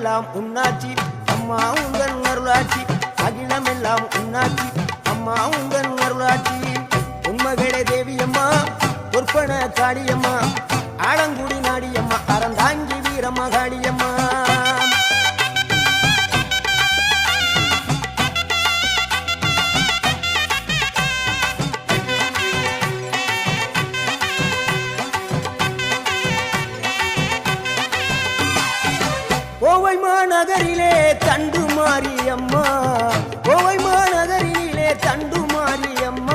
எல்லாம் உன்னாட்சி அம்மா உங்கள் அருளாட்சி அகிலம் எல்லாம் உன்னாட்சி அம்மா உங்கள் அருளாட்சி உண்மகளே தேவியம்மா பொற்பன காளியம்மா ஆலங்குடி நாடியம்மா அறந்தாங்கி வீரம்மா காளியம்மா கோவை மாநகரிலே தண்டு மாரியம்மா கோவை மாநகரிலே தண்டு மாரியம்மா